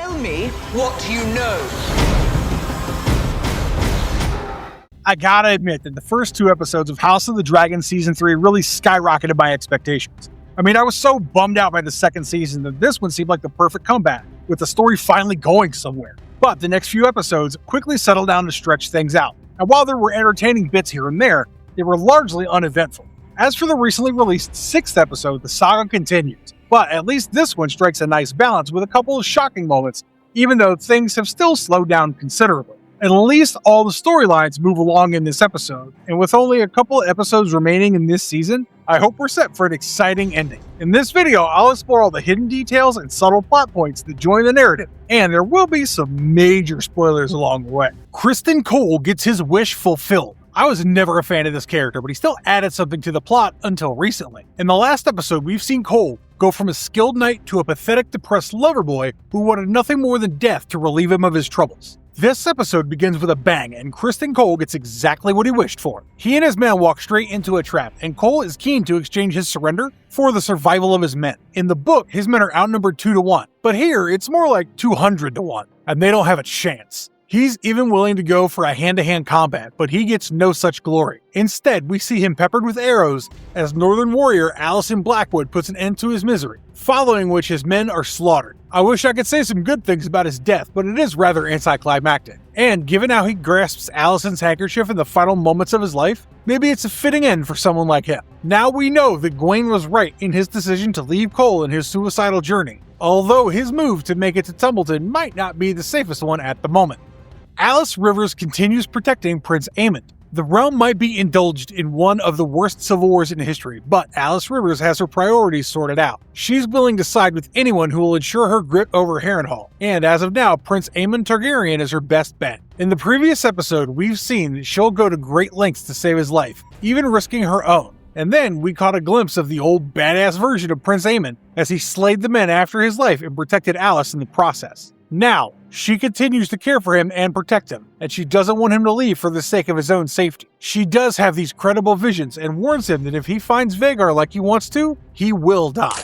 Tell me what you know. I gotta admit that the first 2 episodes of House of the Dragon Season 3 really skyrocketed my expectations. I mean, I was so bummed out by the second season that this one seemed like the perfect comeback, with the story finally going somewhere. But the next few episodes quickly settled down to stretch things out, and while there were entertaining bits here and there, they were largely uneventful. As for the recently released 6th episode, the saga continues, but at least this one strikes a nice balance with a couple of shocking moments, even though things have still slowed down considerably. At least all the storylines move along in this episode, and with only a couple of episodes remaining in this season, I hope we're set for an exciting ending. In this video, I'll explore all the hidden details and subtle plot points that join the narrative, and there will be some major spoilers along the way. Criston Cole gets his wish fulfilled. I was never a fan of this character, but he still added something to the plot until recently. In the last episode, we've seen Cole go from a skilled knight to a pathetic, depressed lover boy who wanted nothing more than death to relieve him of his troubles. This episode begins with a bang, and Criston Cole gets exactly what he wished for. He and his men walk straight into a trap, and Cole is keen to exchange his surrender for the survival of his men. In the book, his men are outnumbered 2-1, but here it's more like 200-1, and they don't have a chance. He's even willing to go for a hand-to-hand combat, but he gets no such glory. Instead, we see him peppered with arrows as Northern warrior Alicent Blackwood puts an end to his misery, following which his men are slaughtered. I wish I could say some good things about his death, but it is rather anticlimactic. And given how he grasps Alicent's handkerchief in the final moments of his life, maybe it's a fitting end for someone like him. Now we know that Gawain was right in his decision to leave Cole in his suicidal journey, although his move to make it to Tumbleton might not be the safest one at the moment. Alice Rivers continues protecting Prince Aemond. The realm might be indulged in one of the worst civil wars in history, but Alice Rivers has her priorities sorted out. She's willing to side with anyone who will ensure her grip over Harrenhal, and as of now, Prince Aemond Targaryen is her best bet. In the previous episode, we've seen that she'll go to great lengths to save his life, even risking her own. And then we caught a glimpse of the old badass version of Prince Aemond as he slayed the men after his life and protected Alice in the process. Now, she continues to care for him and protect him, and she doesn't want him to leave for the sake of his own safety. She does have these credible visions and warns him that if he finds Vhagar like he wants to, he will die.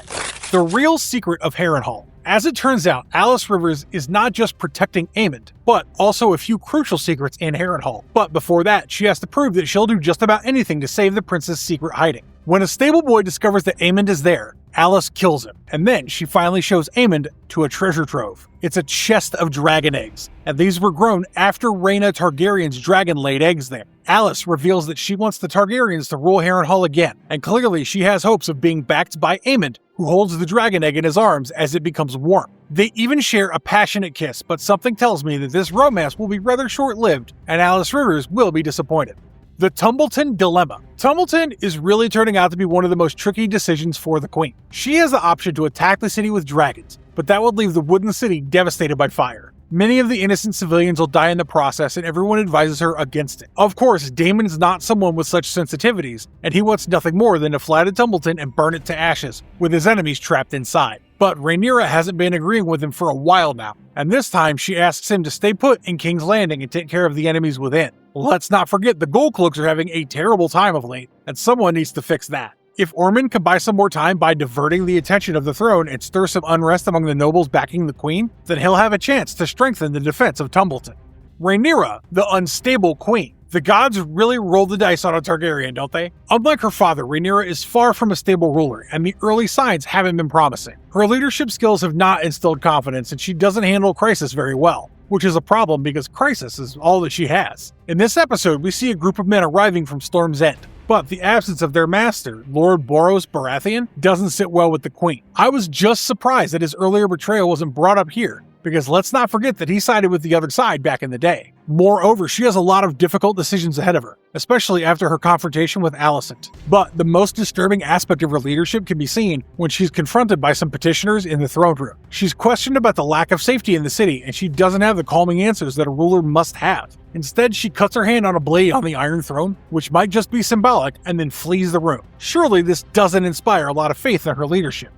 The real secret of Harrenhal. As it turns out, Alice Rivers is not just protecting Aemond, but also a few crucial secrets in Harrenhal. But before that, she has to prove that she'll do just about anything to save the prince's secret hiding. When a stable boy discovers that Aemond is there, Alice kills him, and then she finally shows Aemond to a treasure trove. It's a chest of dragon eggs, and these were grown after Rhaena Targaryen's dragon laid eggs there. Alice reveals that she wants the Targaryens to rule Harrenhal again, and clearly she has hopes of being backed by Aemond, who holds the dragon egg in his arms as it becomes warm. They even share a passionate kiss, but something tells me that this romance will be rather short-lived, and Alice Rivers will be disappointed. The Tumbleton Dilemma. Tumbleton is really turning out to be one of the most tricky decisions for the Queen. She has the option to attack the city with dragons, but that would leave the wooden city devastated by fire. Many of the innocent civilians will die in the process, and everyone advises her against it. Of course, Daemon's not someone with such sensitivities, and he wants nothing more than to fly to Tumbleton and burn it to ashes, with his enemies trapped inside. But Rhaenyra hasn't been agreeing with him for a while now, and this time she asks him to stay put in King's Landing and take care of the enemies within. Let's not forget the Goldcloaks are having a terrible time of late, and someone needs to fix that. If Ormond can buy some more time by diverting the attention of the throne and stir some unrest among the nobles backing the Queen, then he'll have a chance to strengthen the defense of Tumbleton. Rhaenyra, the unstable queen. The gods really roll the dice on a Targaryen, don't they? Unlike her father, Rhaenyra is far from a stable ruler, and the early signs haven't been promising. Her leadership skills have not instilled confidence, and she doesn't handle crisis very well, which is a problem because crisis is all that she has. In this episode, we see a group of men arriving from Storm's End, but the absence of their master, Lord Boros Baratheon, doesn't sit well with the Queen. I was just surprised that his earlier betrayal wasn't brought up here, because let's not forget that he sided with the other side back in the day. Moreover, she has a lot of difficult decisions ahead of her, especially after her confrontation with Alicent. But the most disturbing aspect of her leadership can be seen when she's confronted by some petitioners in the throne room. She's questioned about the lack of safety in the city, and she doesn't have the calming answers that a ruler must have. Instead, she cuts her hand on a blade on the Iron Throne, which might just be symbolic, and then flees the room. Surely this doesn't inspire a lot of faith in her leadership.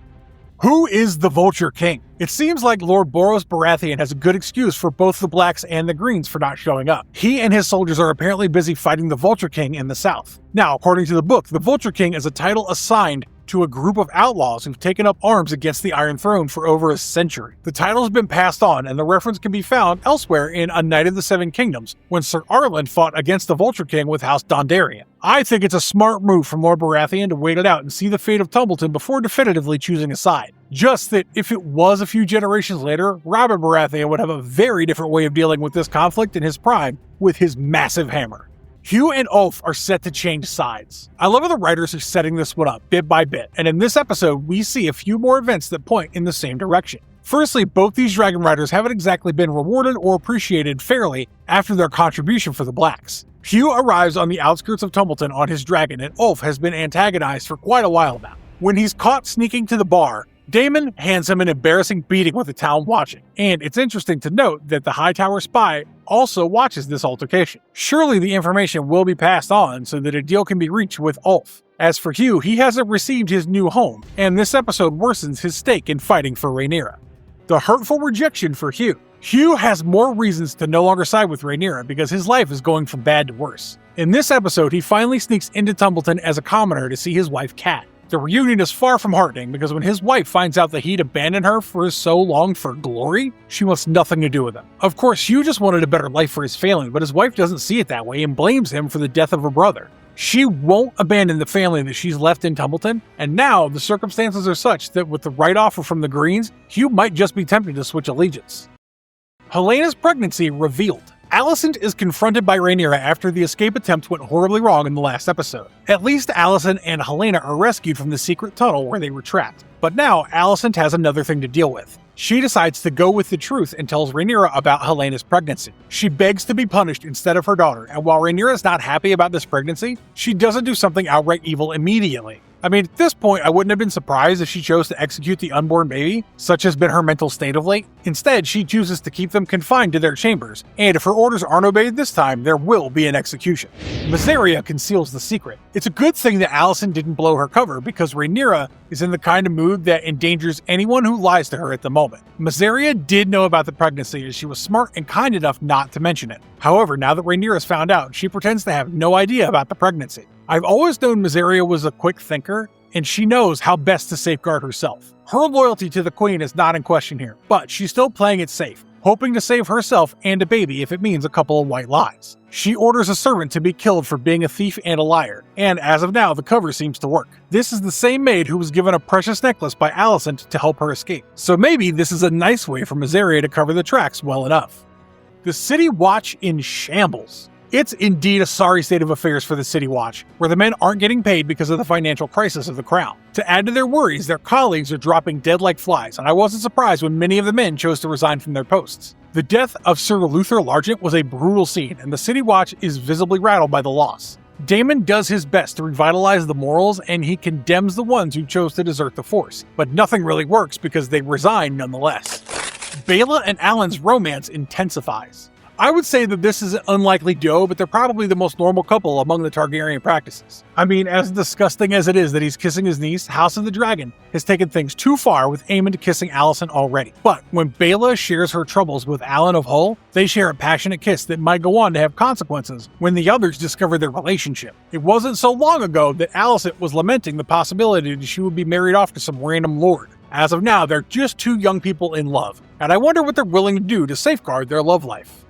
Who is the Vulture King? It seems like Lord Boros Baratheon has a good excuse for both the Blacks and the Greens for not showing up. He and his soldiers are apparently busy fighting the Vulture King in the south. Now, according to the book, the Vulture King is a title assigned to a group of outlaws who've taken up arms against the Iron Throne for over a century. The title's been passed on, and the reference can be found elsewhere in A Knight of the Seven Kingdoms, when Sir Arlen fought against the Vulture King with House Dondarrion. I think it's a smart move from Lord Baratheon to wait it out and see the fate of Tumbleton before definitively choosing a side. Just that if it was a few generations later, Robert Baratheon would have a very different way of dealing with this conflict in his prime with his massive hammer. Hugh and Ulf are set to change sides. I love how the writers are setting this one up bit by bit, and in this episode we see a few more events that point in the same direction. Firstly, both these dragon riders haven't exactly been rewarded or appreciated fairly after their contribution for the Blacks. Hugh arrives on the outskirts of Tumbleton on his dragon, and Ulf has been antagonized for quite a while now. When he's caught sneaking to the bar, Daemon hands him an embarrassing beating with the town watching, and it's interesting to note that the Hightower spy also watches this altercation. Surely the information will be passed on so that a deal can be reached with Ulf. As for Hugh, he hasn't received his new home, and this episode worsens his stake in fighting for Rhaenyra. The hurtful rejection for Hugh. Hugh has more reasons to no longer side with Rhaenyra because his life is going from bad to worse. In this episode, he finally sneaks into Tumbleton as a commoner to see his wife Kat. The reunion is far from heartening because when his wife finds out that he'd abandoned her for so long for glory, she wants nothing to do with him. Of course, Hugh just wanted a better life for his family, but his wife doesn't see it that way and blames him for the death of her brother. She won't abandon the family that she's left in Tumbleton, and now the circumstances are such that with the right offer from the Greens, Hugh might just be tempted to switch allegiance. Helena's pregnancy revealed. Alicent is confronted by Rhaenyra after the escape attempt went horribly wrong in the last episode. At least Alicent and Helena are rescued from the secret tunnel where they were trapped. But now Alicent has another thing to deal with. She decides to go with the truth and tells Rhaenyra about Helena's pregnancy. She begs to be punished instead of her daughter, and while Rhaenyra is not happy about this pregnancy, she doesn't do something outright evil immediately. I mean, at this point, I wouldn't have been surprised if she chose to execute the unborn baby, such has been her mental state of late. Instead, she chooses to keep them confined to their chambers, and if her orders aren't obeyed this time, there will be an execution. Mysaria conceals the secret. It's a good thing that Alicent didn't blow her cover, because Rhaenyra is in the kind of mood that endangers anyone who lies to her at the moment. Mysaria did know about the pregnancy, as she was smart and kind enough not to mention it. However, now that Rhaenyra's found out, she pretends to have no idea about the pregnancy. I've always known Mysaria was a quick thinker, and she knows how best to safeguard herself. Her loyalty to the Queen is not in question here, but she's still playing it safe, hoping to save herself and a baby if it means a couple of white lies. She orders a servant to be killed for being a thief and a liar, and as of now, the cover seems to work. This is the same maid who was given a precious necklace by Alicent to help her escape, so maybe this is a nice way for Mysaria to cover the tracks well enough. The City Watch in shambles. It's indeed a sorry state of affairs for the City Watch, where the men aren't getting paid because of the financial crisis of the Crown. To add to their worries, their colleagues are dropping dead like flies, and I wasn't surprised when many of the men chose to resign from their posts. The death of Sir Luther Largent was a brutal scene, and the City Watch is visibly rattled by the loss. Daemon does his best to revitalize the morals, and he condemns the ones who chose to desert the force, but nothing really works because they resign nonetheless. Baela and Alan's romance intensifies. I would say that this is an unlikely duo, but they're probably the most normal couple among the Targaryen practices. I mean, as disgusting as it is that he's kissing his niece, House of the Dragon has taken things too far with Aemond kissing Alicent already. But when Baela shares her troubles with Alan of Hull, they share a passionate kiss that might go on to have consequences when the others discover their relationship. It wasn't so long ago that Alicent was lamenting the possibility that she would be married off to some random lord. As of now, they're just two young people in love, and I wonder what they're willing to do to safeguard their love life.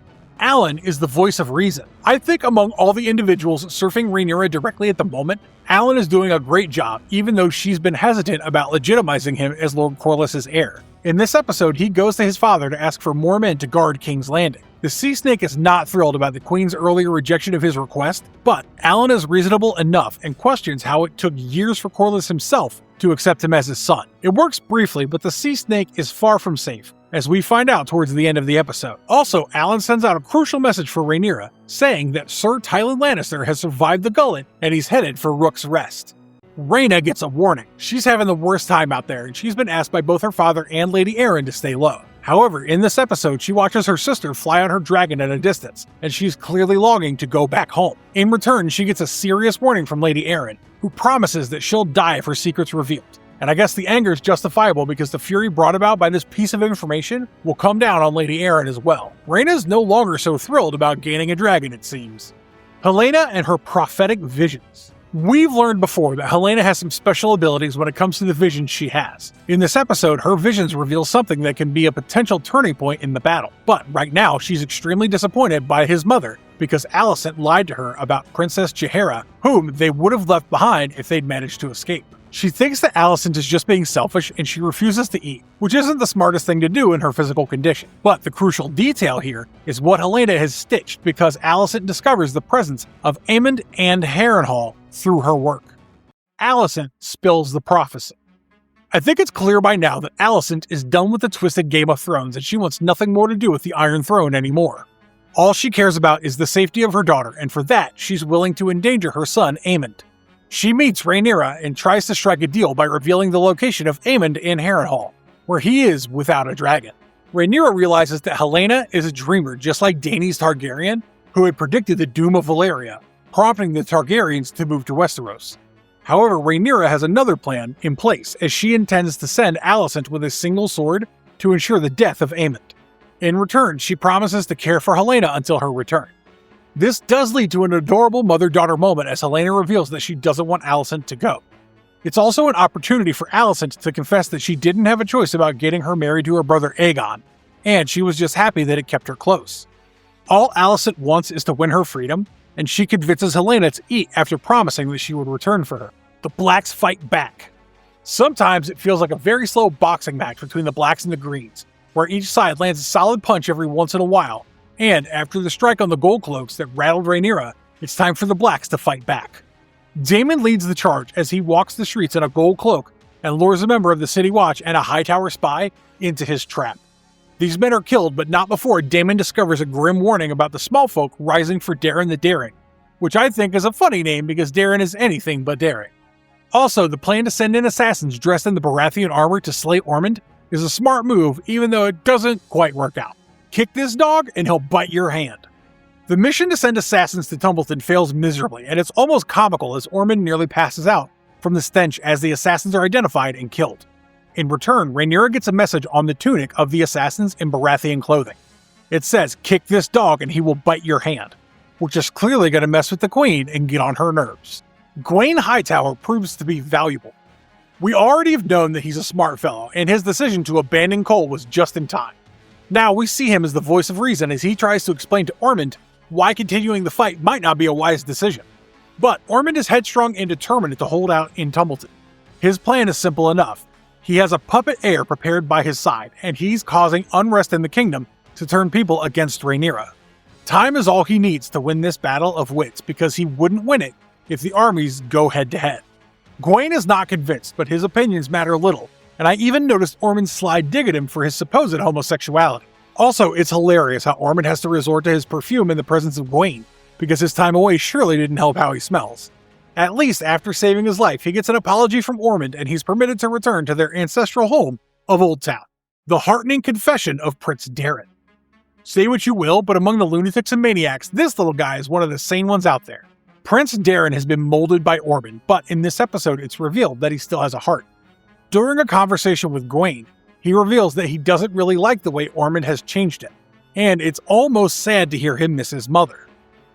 Alan is the voice of reason. I think among all the individuals surfing Rhaenyra directly at the moment, Alan is doing a great job, even though she's been hesitant about legitimizing him as Lord Corlys's heir. In this episode, he goes to his father to ask for more men to guard King's Landing. The Sea Snake is not thrilled about the Queen's earlier rejection of his request, but Alan is reasonable enough and questions how it took years for Corlys himself to accept him as his son. It works briefly, but the Sea Snake is far from safe, as we find out towards the end of the episode. Also, Alan sends out a crucial message for Rhaenyra, saying that Sir Tywin Lannister has survived the gullet and he's headed for Rook's Rest. Rhaena gets a warning. She's having the worst time out there, and she's been asked by both her father and Lady Arryn to stay low. However, in this episode, she watches her sister fly on her dragon at a distance, and she's clearly longing to go back home. In return, she gets a serious warning from Lady Arryn, who promises that she'll die if her secret's revealed. And I guess the anger is justifiable because the fury brought about by this piece of information will come down on Lady Arryn as well. Rhaena's no longer so thrilled about gaining a dragon, it seems. Helena and her prophetic visions. We've learned before that Helena has some special abilities when it comes to the visions she has. In this episode, her visions reveal something that can be a potential turning point in the battle. But right now, she's extremely disappointed by his mother because Alicent lied to her about Princess Jaehaera, whom they would have left behind if they'd managed to escape. She thinks that Alicent is just being selfish and she refuses to eat, which isn't the smartest thing to do in her physical condition. But the crucial detail here is what Helena has stitched because Alicent discovers the presence of Aemond and Harrenhal through her work. Alicent spills the prophecy. I think it's clear by now that Alicent is done with the twisted Game of Thrones and she wants nothing more to do with the Iron Throne anymore. All she cares about is the safety of her daughter, and for that, she's willing to endanger her son Aemond. She meets Rhaenyra and tries to strike a deal by revealing the location of Aemond in Harrenhal, where he is without a dragon. Rhaenyra realizes that Helena is a dreamer just like Daenerys Targaryen, who had predicted the doom of Valyria, prompting the Targaryens to move to Westeros. However, Rhaenyra has another plan in place, as she intends to send Alicent with a single sword to ensure the death of Aemond. In return, she promises to care for Helena until her return. This does lead to an adorable mother-daughter moment as Helena reveals that she doesn't want Alicent to go. It's also an opportunity for Alicent to confess that she didn't have a choice about getting her married to her brother Aegon, and she was just happy that it kept her close. All Alicent wants is to win her freedom, and she convinces Helena to eat after promising that she would return for her. The Blacks fight back. Sometimes it feels like a very slow boxing match between the Blacks and the Greens, where each side lands a solid punch every once in a while, and after the strike on the Gold Cloaks that rattled Rhaenyra, it's time for the Blacks to fight back. Daemon leads the charge as he walks the streets in a gold cloak and lures a member of the City Watch and a Hightower spy into his trap. These men are killed, but not before Daemon discovers a grim warning about the small folk rising for Daeron the Daring, which I think is a funny name because Daeron is anything but daring. Also, the plan to send in assassins dressed in the Baratheon armor to slay Ormond is a smart move, even though it doesn't quite work out. Kick this dog and he'll bite your hand. The mission to send assassins to Tumbleton fails miserably, and it's almost comical as Ormond nearly passes out from the stench as the assassins are identified and killed. In return, Rhaenyra gets a message on the tunic of the assassins in Baratheon clothing. It says, "Kick this dog and he will bite your hand," which is clearly going to mess with the Queen and get on her nerves. Gwaine Hightower proves to be valuable. We already have known that he's a smart fellow, and his decision to abandon Cole was just in time. Now we see him as the voice of reason as he tries to explain to Ormond why continuing the fight might not be a wise decision. But Ormond is headstrong and determined to hold out in Tumbleton. His plan is simple enough. He has a puppet heir prepared by his side, and he's causing unrest in the kingdom to turn people against Rhaenyra. Time is all he needs to win this battle of wits because he wouldn't win it if the armies go head-to-head. Gwaine is not convinced, but his opinions matter little, and I even noticed Ormond's sly dig at him for his supposed homosexuality. Also, it's hilarious how Ormond has to resort to his perfume in the presence of Gwaine, because his time away surely didn't help how he smells. At least after saving his life, he gets an apology from Ormond and he's permitted to return to their ancestral home of Old Town. The heartening confession of Prince Daeron. Say what you will, but among the lunatics and maniacs, this little guy is one of the sane ones out there. Prince Daeron has been molded by Ormond, but in this episode it's revealed that he still has a heart. During a conversation with Gwaine, he reveals that he doesn't really like the way Ormond has changed him, and it's almost sad to hear him miss his mother.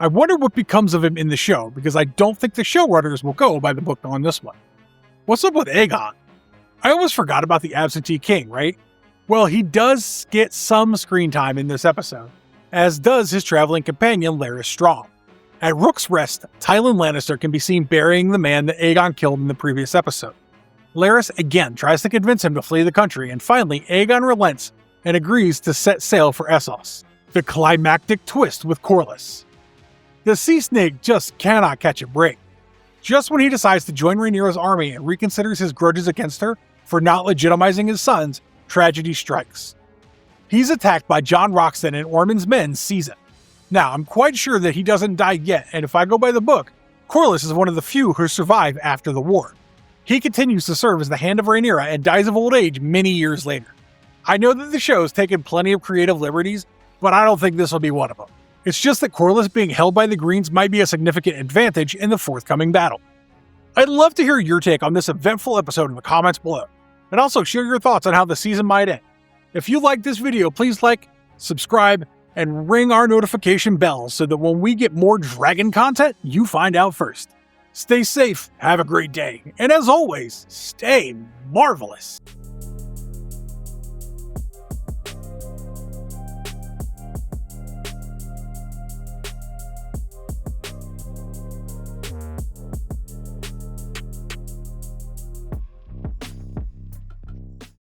I wonder what becomes of him in the show, because I don't think the showrunners will go by the book on this one. What's up with Aegon? I almost forgot about the absentee king, right? Well, he does get some screen time in this episode, as does his traveling companion Larys Strong. At Rook's Rest, Tywin Lannister can be seen burying the man that Aegon killed in the previous episode. Larys again tries to convince him to flee the country, and finally Aegon relents and agrees to set sail for Essos. The climactic twist with Corlys. The sea snake just cannot catch a break. Just when he decides to join Rhaenyra's army and reconsiders his grudges against her for not legitimizing his sons, tragedy strikes. He's attacked by Jon Roxton and Ormond's men seize him. Now, I'm quite sure that he doesn't die yet, and if I go by the book, Corlys is one of the few who survive after the war. He continues to serve as the Hand of Rhaenyra and dies of old age many years later. I know that the show's taken plenty of creative liberties, but I don't think this will be one of them. It's just that Corlys being held by the Greens might be a significant advantage in the forthcoming battle. I'd love to hear your take on this eventful episode in the comments below, and also share your thoughts on how the season might end. If you like this video, please like, subscribe, and ring our notification bell so that when we get more dragon content, you find out first. Stay safe, have a great day, and as always, stay marvelous.